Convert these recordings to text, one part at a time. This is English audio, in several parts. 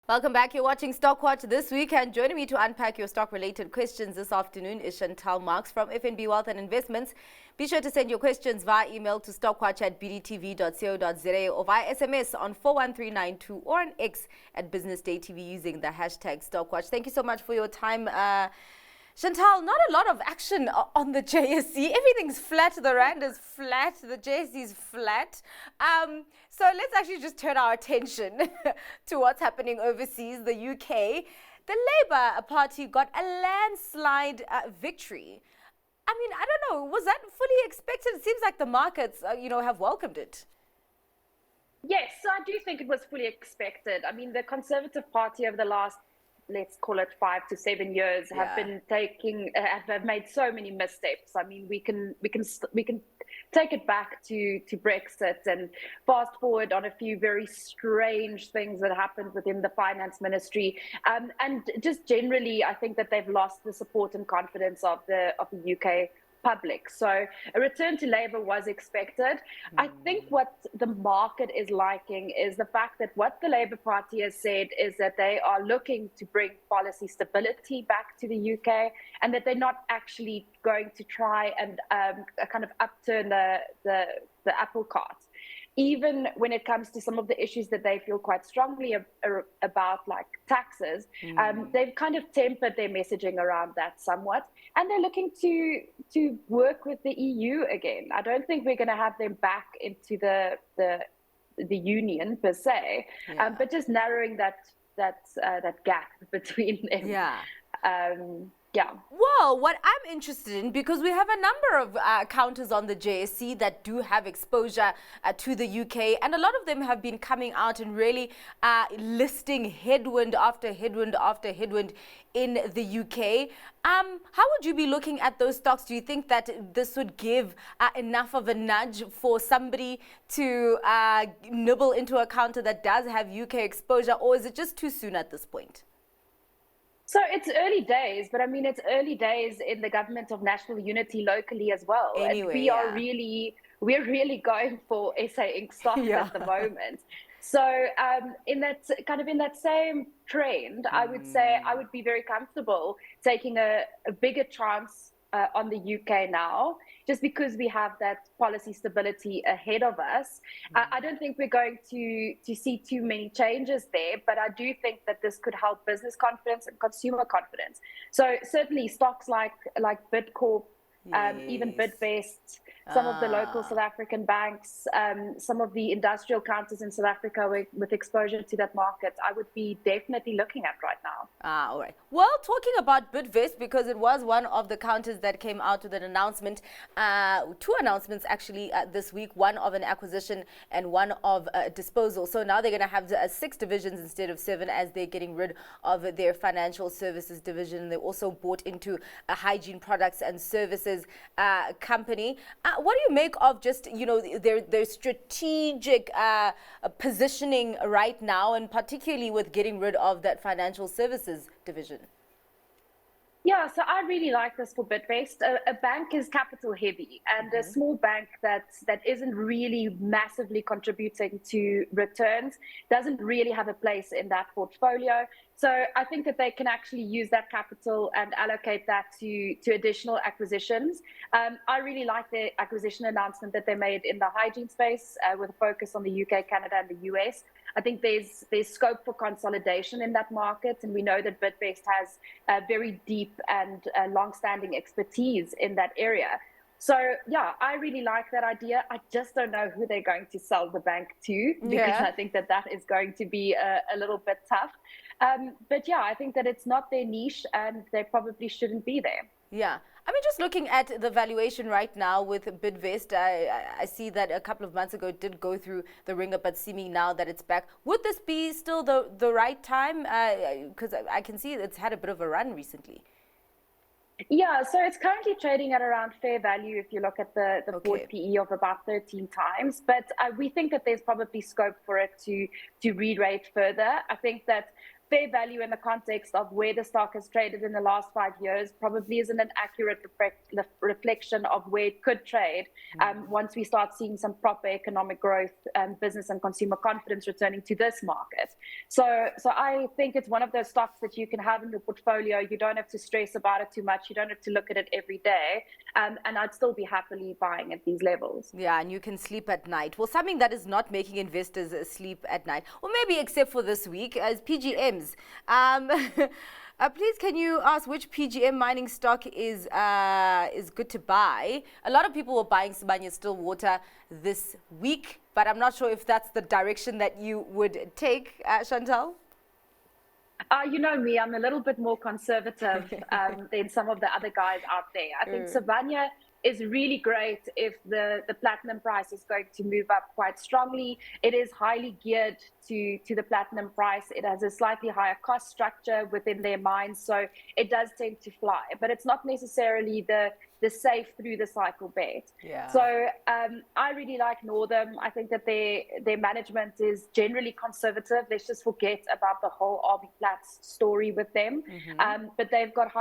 Welcome back. You're watching Stock Watch this week, and joining me to unpack your stock-related questions this afternoon is Chantal Marx from FNB Wealth and Investments. Be sure to send your questions via email to stockwatch@bdtv.co.za or via SMS on 41392 or on X at Business Day TV using the hashtag StockWatch. Thank you so much for your time. Chantal, not a lot of action on the JSE. Everything's flat. The rand is flat. The JSE is flat. So let's actually just turn our attention to what's happening overseas, the UK. The Labour Party got a landslide victory. I mean, I don't know. Was that fully expected? It seems like the markets, have welcomed it. Yes, so I do think it was fully expected. I mean, the Conservative Party over the last, let's call it 5 to 7 years, have been have made so many missteps. I mean, we can take it back to Brexit and fast forward on a few very strange things that happened within the finance ministry, and just generally, I think that they've lost the support and confidence of the UK public. So a return to Labour was expected. I think what the market is liking is the fact that what the Labour Party has said is that they are looking to bring policy stability back to the UK, and that they're not actually going to try and kind of upturn the apple cart. Even when it comes to some of the issues that they feel quite strongly about, like taxes, they've kind of tempered their messaging around that somewhat, and they're looking to work with the EU again. I don't think we're going to have them back into the union per se, but just narrowing that gap between them. Well, what I'm interested in, because we have a number of counters on the JSE that do have exposure to the UK, and a lot of them have been coming out and really listing headwind after headwind after headwind in the UK. How would you be looking at those stocks? Do you think that this would give enough of a nudge for somebody to nibble into a counter that does have UK exposure, or is it just too soon at this point? So it's early days, but I mean, it's early days in the government of national unity locally as well. Anyway, and we're really going for SA Inc. stocks at the moment. So in that same trend, I would say I would be very comfortable taking a bigger chance on the UK now, just because we have that policy stability ahead of us. I don't think we're going to see too many changes there, but I do think that this could help business confidence and consumer confidence. So certainly stocks like Bidcorp, even Bidvest, some of the local South African banks, some of the industrial counters in South Africa with exposure to that market, I would be definitely looking at right now. All right. Well, talking about Bidvest, because it was one of the counters that came out with an announcement, two announcements actually this week, one of an acquisition and one of a disposal. So now they're going to have 6 divisions instead of 7, as they're getting rid of their financial services division. They also bought into a hygiene products and services company. What do you make of just, their strategic positioning right now, and particularly with getting rid of that financial services division? Yeah, so I really like this for Bidvest. A bank is capital heavy, and a small bank that isn't really massively contributing to returns doesn't really have a place in that portfolio. So I think that they can actually use that capital and allocate that to additional acquisitions. I really like the acquisition announcement that they made in the hygiene space with a focus on the UK, Canada, and the US. I think there's scope for consolidation in that market, and we know that Bidvest has a very deep and long-standing expertise in that area. So yeah, I really like that idea. I just don't know who they're going to sell the bank to, because I think that is going to be a little bit tough. But yeah, I think that it's not their niche, and they probably shouldn't be there. Yeah. I mean, just looking at the valuation right now with Bidvest, I see that a couple of months ago it did go through the ringer, but seeming now that it's back. Would this be still the right time? Because I can see it's had a bit of a run recently. Yeah, so it's currently trading at around fair value if you look at the forward PE of about 13 times. But we think that there's probably scope for it to re-rate further. I think that fair value in the context of where the stock has traded in the last 5 years probably isn't an accurate reflection of where it could trade once we start seeing some proper economic growth and business and consumer confidence returning to this market. So I think it's one of those stocks that you can have in your portfolio. You don't have to stress about it too much. You don't have to look at it every day. And I'd still be happily buying at these levels. Yeah, and you can sleep at night. Well, something that is not making investors sleep at night, or maybe except for this week, is PGMs. Please, can you ask which PGM mining stock is good to buy? A lot of people were buying Sibanye-Stillwater this week, but I'm not sure if that's the direction that you would take, Chantal. You know me, I'm a little bit more conservative than some of the other guys out there. I think Sibanye is really great if the platinum price is going to move up quite strongly. It is highly geared to the platinum price. It has a slightly higher cost structure within their mines, so it does tend to fly. But it's not necessarily the safe through the cycle bet. Yeah. So I really like Northam. I think that their management is generally conservative. Let's just forget about the whole RB Platts story with them. But they've got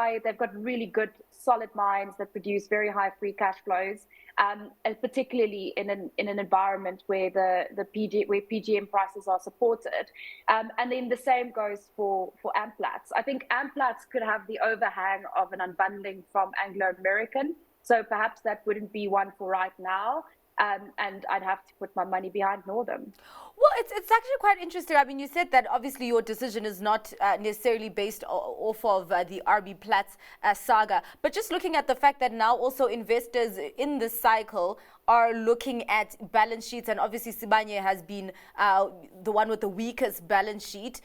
really good, solid mines that produce very high free cash flows, and particularly in an environment where where PGM prices are supported. And then the same goes for Amplats. I think Amplats could have the overhang of an unbundling from Anglo American. So perhaps that wouldn't be one for right now. And I'd have to put my money behind Northam. Well, it's actually quite interesting. I mean, you said that obviously your decision is not necessarily based off of the RB Platts saga, but just looking at the fact that now also investors in this cycle are looking at balance sheets, and obviously Sibanye has been the one with the weakest balance sheet.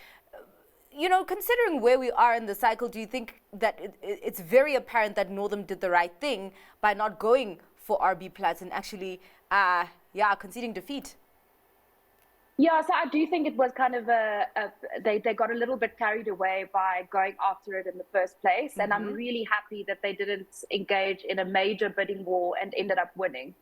You know, considering where we are in the cycle, do you think that it's very apparent that Northam did the right thing by not going for RB Platts and actually, conceding defeat? Yeah, so I do think it was kind of they got a little bit carried away by going after it in the first place. And I'm really happy that they didn't engage in a major bidding war and ended up winning.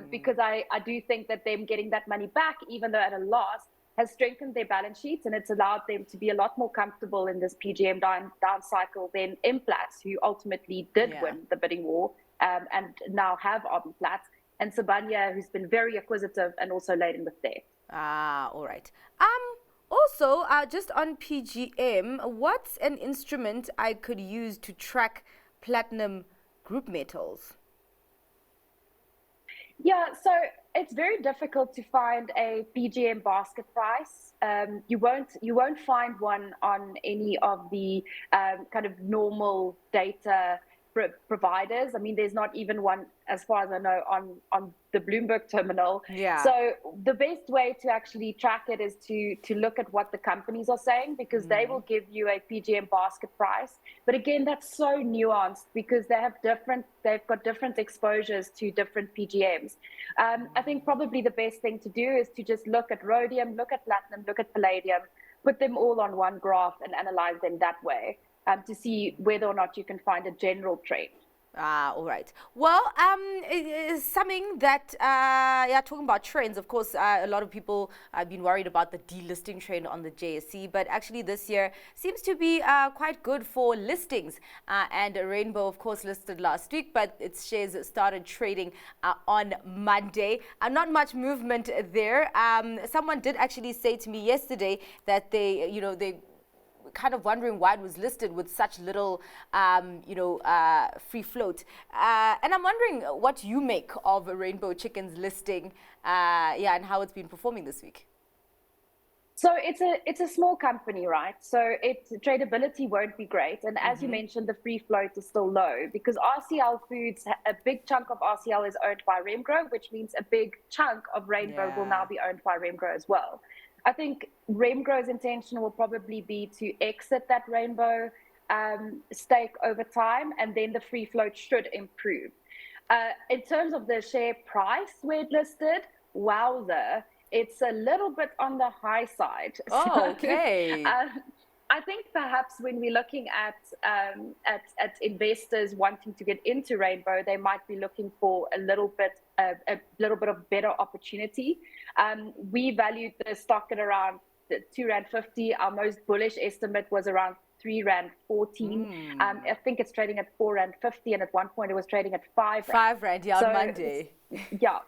Because I do think that them getting that money back, even though at a loss, has strengthened their balance sheets, and it's allowed them to be a lot more comfortable in this PGM down cycle than Implats, who ultimately did win the bidding war and now have RB Platts, and Sibanye, who's been very acquisitive and also laden with debt. All right. Also, just on PGM, what's an instrument I could use to track platinum group metals? Yeah, so it's very difficult to find a PGM basket price. You won't find one on any of the kind of normal data providers. I mean, there's not even one, as far as I know, on the Bloomberg terminal. Yeah. So the best way to actually track it is to look at what the companies are saying, because they will give you a PGM basket price. But again, that's so nuanced because they've got different exposures to different PGMs. I think probably the best thing to do is to just look at rhodium, look at platinum, look at palladium, put them all on one graph and analyze them that way. To see whether or not you can find a general trend. All right. Well, something that, talking about trends, of course, a lot of people have been worried about the delisting trend on the JSE, but actually this year seems to be quite good for listings. And Rainbow, of course, listed last week, but its shares started trading on Monday. Not much movement there. Someone did actually say to me yesterday that they kind of wondering why it was listed with such little, free float. And I'm wondering what you make of Rainbow Chicken's listing, and how it's been performing this week. So it's a small company, right? So its tradability won't be great. And as you mentioned, the free float is still low because RCL Foods, a big chunk of RCL is owned by Remgro, which means a big chunk of Rainbow will now be owned by Remgro as well. I think Remgro's intention will probably be to exit that Rainbow stake over time, and then the free float should improve. In terms of the share price where it listed, wowzer, it's a little bit on the high side. Oh, okay. I think perhaps when we're looking at investors wanting to get into Rainbow, they might be looking for a little bit of better opportunity. We valued the stock at around 2.50 Rand. Our most bullish estimate was around 3.14 Rand. I think it's trading at 4.50 Rand, and at one point it was trading at 5 Rand. 5 Rand, yeah, on Monday. Yeah.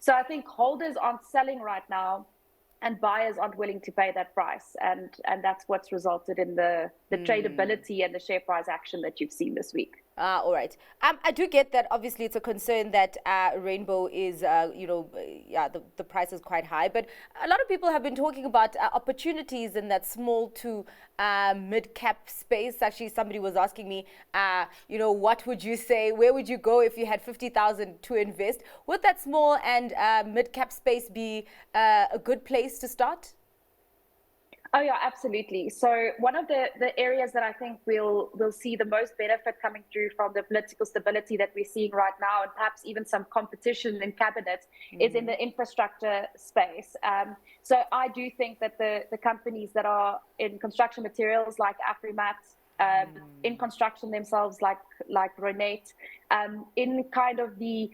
So I think holders aren't selling right now, and buyers aren't willing to pay that price. And that's what's resulted in the tradability and the share price action that you've seen this week. All right. I do get that. Obviously, it's a concern that Rainbow is, the price is quite high. But a lot of people have been talking about opportunities in that small to mid-cap space. Actually, somebody was asking me, what would you say? Where would you go if you had 50,000 to invest? Would that small and mid-cap space be a good place to start? Oh yeah, absolutely. So one of the areas that I think we'll see the most benefit coming through from the political stability that we're seeing right now, and perhaps even some competition in cabinet, is in the infrastructure space. So I do think that the companies that are in construction materials like Afrimat, in construction themselves like Renate, in kind of the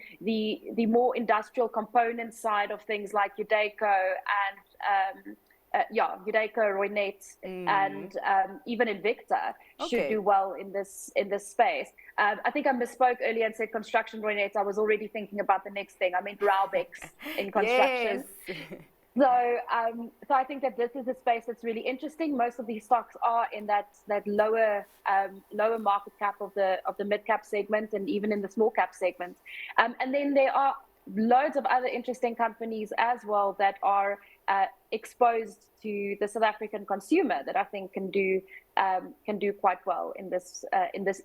more industrial component side of things like Udeco and Udeco, Roynet, and even Invicta should do well in this space. I think I misspoke earlier and said construction Roynet. I was already thinking about the next thing. I mean Raubex in construction. Yes. So I think that this is a space that's really interesting. Most of these stocks are in that lower market cap of the mid cap segment, and even in the small cap segment. And then there are loads of other interesting companies as well that are exposed to the South African consumer that I think can do quite well in this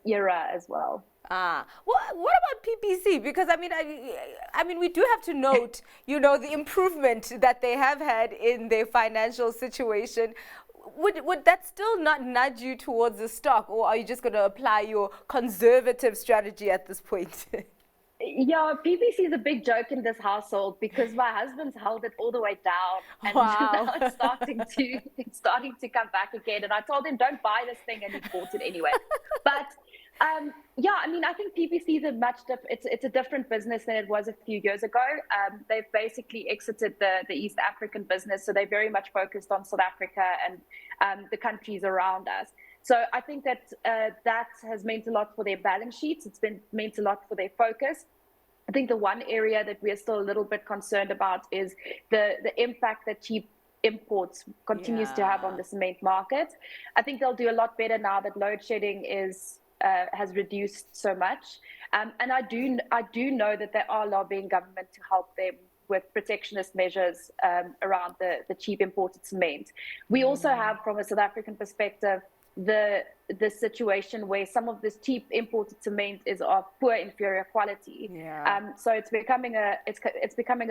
era as well. Well, what about PPC? Because I mean, we do have to note, the improvement that they have had in their financial situation. Would that still not nudge you towards the stock, or are you just going to apply your conservative strategy at this point? Yeah, PPC is a big joke in this household because my husband's held it all the way down, and now it's starting to come back again. And I told him, don't buy this thing, and he bought it anyway. But I think PPC is it's a different business than it was a few years ago. They've basically exited the East African business, so they're very much focused on South Africa and the countries around us. So I think that that has meant a lot for their balance sheets. It's meant a lot for their focus. I think the one area that we're still a little bit concerned about is the impact that cheap imports continues to have on the cement market. I think they'll do a lot better now that load shedding has reduced so much. And I do know that they are lobbying government to help them with protectionist measures around the cheap imported cement. We also have, from a South African perspective, the situation where some of this cheap imported cement is of poor, inferior quality. So it's becoming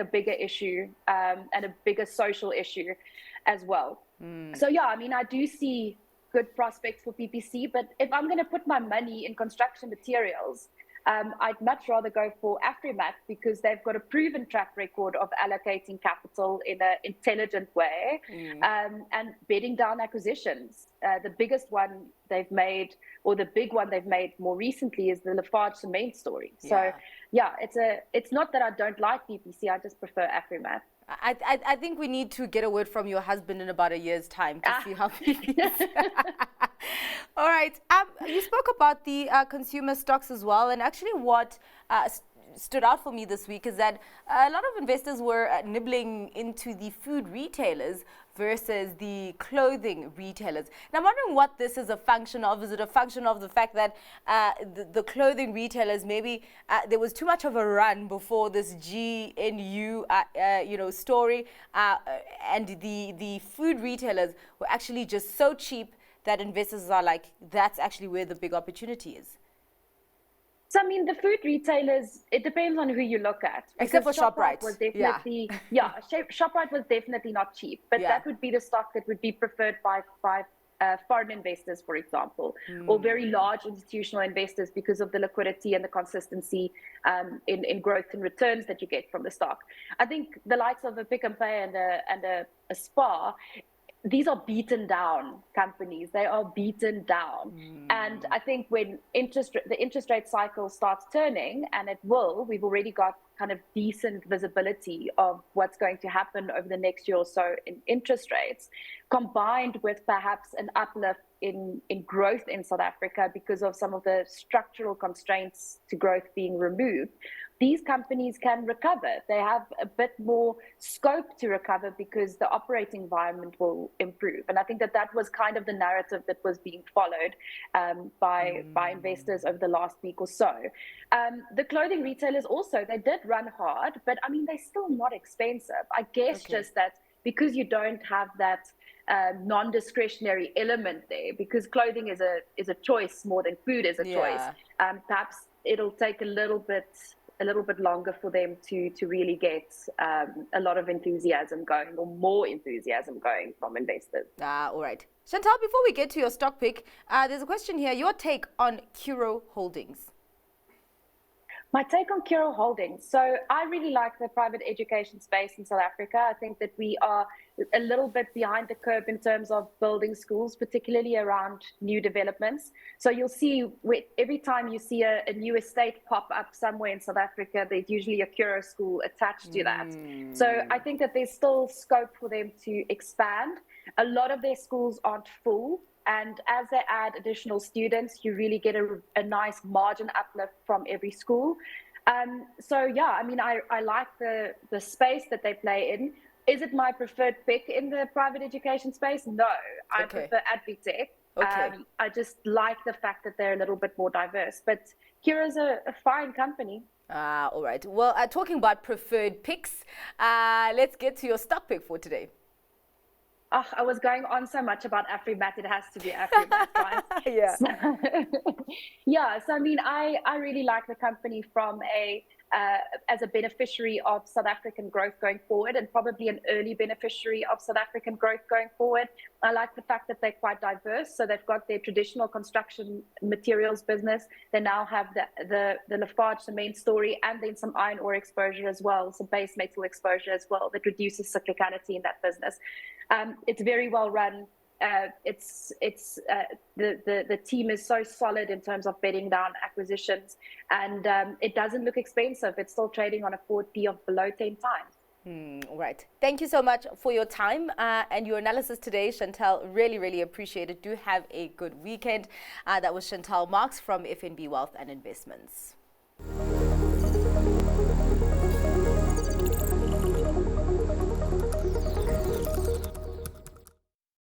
a bigger issue and a bigger social issue as well. So I do see good prospects for PPC, but if I'm going to put my money in construction materials, I'd much rather go for Afrimat because they've got a proven track record of allocating capital in an intelligent way and bedding down acquisitions. The biggest one they've made, or the big one they've made more recently, is the Lafarge cement story. So it's not that I don't like PPC, I just prefer Afrimat. I think we need to get a word from your husband in about a year's time to see how he is. All right. You spoke about the consumer stocks as well, and actually what stood out for me this week is that a lot of investors were nibbling into the food retailers versus the clothing retailers. And I'm wondering what this is a function of. Is it a function of the fact that the clothing retailers, maybe there was too much of a run before this GNU story, and the food retailers were actually just so cheap that investors are like, that's actually where the big opportunity is? So, the food retailers, it depends on who you look at. Except for Shoprite. Was definitely, Shoprite was definitely not cheap, but that would be the stock that would be preferred by foreign investors, for example, or very large institutional investors because of the liquidity and the consistency in growth and returns that you get from the stock. I think the likes of a Pick n Pay and a Spar, these are beaten down companies. They are beaten down. And I think when the interest rate cycle starts turning, and it will, we've already got kind of decent visibility of what's going to happen over the next year or so in interest rates, combined with perhaps an uplift in growth in South Africa because of some of the structural constraints to growth being removed. These companies can recover. They have a bit more scope to recover because the operating environment will improve. And I think that was kind of the narrative that was being followed by investors over the last week or so. The clothing retailers also, they did run hard, but I mean, they're still not expensive. I guess just that because you don't have that non-discretionary element there, because clothing is a choice more than food is a choice. Perhaps it'll take a little bit longer for them to really get a lot of enthusiasm going, or more enthusiasm going from investors. All right. Chantal, before we get to your stock pick, there's a question here. Your take on Curo Holdings? My take on Curo Holdings. So I really like the private education space in South Africa. I think that we are a little bit behind the curve in terms of building schools, particularly around new developments. So you'll see every time you see a new estate pop up somewhere in South Africa, there's usually a Curo school attached to that. So I think that there's still scope for them to expand. A lot of their schools aren't full. And as they add additional students, you really get a nice margin uplift from every school. So yeah, I mean, I like the space that they play in. Is it my preferred pick in the private education space? No, I prefer AdviTech. I just like the fact that they're a little bit more diverse. But Curo's a fine company. All right. Well, talking about preferred picks, let's get to your stock pick for today. Oh, I was going on so much about Afrimat. It has to be Afrimat, right? Yeah. So I mean, I really like the company from as a beneficiary of South African growth going forward, and probably an early beneficiary of South African growth going forward. I like the fact that they're quite diverse. So they've got their traditional construction materials business. They now have the Lafarge cement story, and then some iron ore exposure as well, some base metal exposure as well that reduces cyclicality in that business. It's very well run. The team is so solid in terms of bedding down acquisitions, and it doesn't look expensive. It's still trading on a forward P of below 10 times. All right. Thank you so much for your time and your analysis today, Chantal. Really, really appreciate it. Do have a good weekend. That was Chantal Marx from FNB Wealth and Investments.